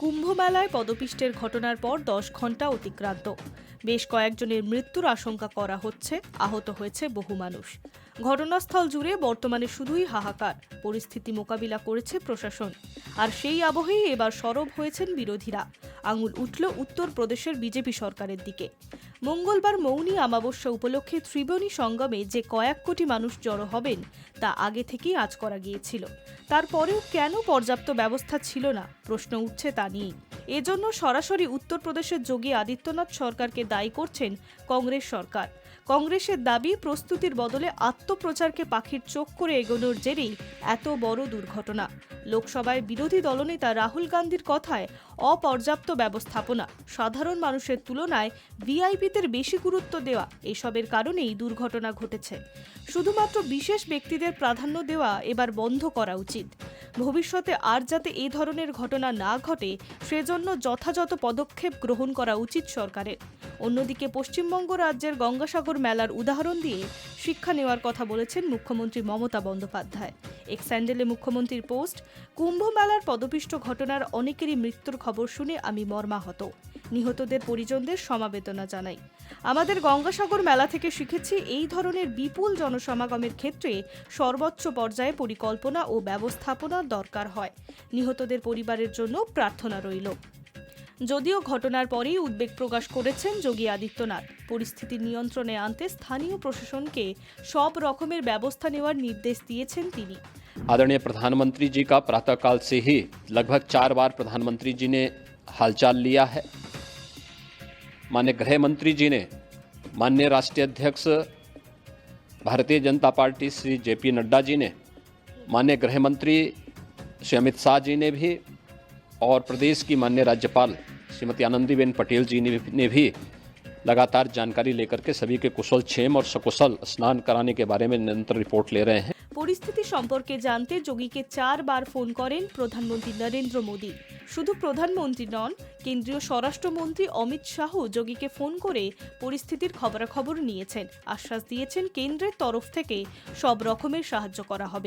কুম্ভ মেলায় পদপিষ্টের ঘটনার পর 10 ঘন্টা অতিক্রান্ত। বেশ কয়েকজনের মৃত্যুর আশঙ্কা করা হচ্ছে, আহত হয়েছে বহু মানুষ। ঘটনাস্থল জুড়ে বর্তমানে শুধুই হাহাকার। পরিস্থিতি মোকাবিলা করেছে প্রশাসন। আর সেই আবহেই এবার সরব হয়েছেন বিরোধীরা। আঙুল উঠল উত্তরপ্রদেশের বিজেপি সরকারের দিকে। মঙ্গলবার মৌনী অমাবস্যা উপলক্ষে ত্রিবেণী সঙ্গমে যে কয়েক কোটি মানুষ জড়ো হবেন তা আগে থেকেই আঁচ করা গিয়েছিল। তারপরেও কেন পর্যাপ্ত ব্যবস্থা ছিল না, প্রশ্ন উঠছে তা নিয়েই। এজন্য সরাসরি উত্তরপ্রদেশের যোগী আদিত্যনাথ সরকারকে দায়ী করছেন কংগ্রেস সরকার। কংগ্রেসের দাবি, প্রস্তুতির বদলে আত্মপ্রচারকে পাখির চোখ করে এগোনোর জেরেই এত বড় দুর্ঘটনা। লোকসভায় বিরোধী দলনেতা রাহুল গান্ধীর কথায় অপর্যাপ্ত ব্যবস্থাপনা, সাধারণ মানুষের তুলনায় ভিআইপিদের বেশি গুরুত্ব দেওয়া, এসবের কারণেই দুর্ঘটনা ঘটেছে। শুধুমাত্র বিশেষ ব্যক্তিদের প্রাধান্য দেওয়া এবার বন্ধ করা উচিত। ভবিষ্যতে আর যাতে এই ধরনের ঘটনা না ঘটে সেজন্য যথাযথ পদক্ষেপ গ্রহণ করা উচিত সরকারের। অন্যদিকে পশ্চিমবঙ্গ রাজ্যের গঙ্গাসাগর মেলার উদাহরণ দিয়ে শিক্ষা নেওয়ার কথা বলেছেন মুখ্যমন্ত্রী মমতা বন্দ্যোপাধ্যায়। এক্স হ্যান্ডেলে মুখ্যমন্ত্রীর পোস্ট, কুম্ভ মেলার পদপিষ্ট ঘটনার অনেকেরই মৃত্যুর খবর শুনে আমি মর্মাহত। নিহতদের পরিজনদের সমবেদনা জানাই। আমাদের গঙ্গাসাগর মেলা থেকে শিখেছি, এই ধরনের বিপুল জনসমাগমের ক্ষেত্রে সর্বোচ্চ পর্যায়ে পরিকল্পনা ও ব্যবস্থাপনার দরকার হয়। নিহতদের পরিবারের জন্য প্রার্থনা রইল। যদিও ঘটনার পরেই উদ্বেগ প্রকাশ করেছেন যোগী আদিত্যনাথ। পরিস্থিতি নিয়ন্ত্রণে আনতে স্থানীয় প্রশাসনকে সব রকমের ব্যবস্থা নেওয়ার নির্দেশ দিয়েছেন তিনি। आदरणीय प्रधानमंत्री जी का प्रातःकाल से ही लगभग 4 बार प्रधानमंत्री जी ने हालचाल लिया है। माननीय गृह मंत्री जी ने, माननीय राष्ट्रीय अध्यक्ष भारतीय जनता पार्टी श्री जेपी नड्डा जी ने, माननीय गृह मंत्री श्री अमित शाह जी ने भी, और प्रदेश की माननीय राज्यपाल श्रीमती आनंदीबेन पटेल जी ने भी लगातार जानकारी लेकर के सभी के कुशल क्षेम और सकुशल स्नान कराने के बारे में निरंतर रिपोर्ट ले रहे हैं। পরিস্থিতি সম্পর্কে জানতে যোগীকে 4 বার ফোন করেন প্রধানমন্ত্রী নরেন্দ্র মোদী। শুধু প্রধানমন্ত্রী নন, কেন্দ্রীয় স্বরাষ্ট্রমন্ত্রী অমিত শাহ যোগীকে ফোন করে পরিস্থিতির খবরাখবর নিয়েছেন। আশ্বাস দিয়েছেন কেন্দ্রের তরফ থেকে সব রকমের সাহায্য করা হবে।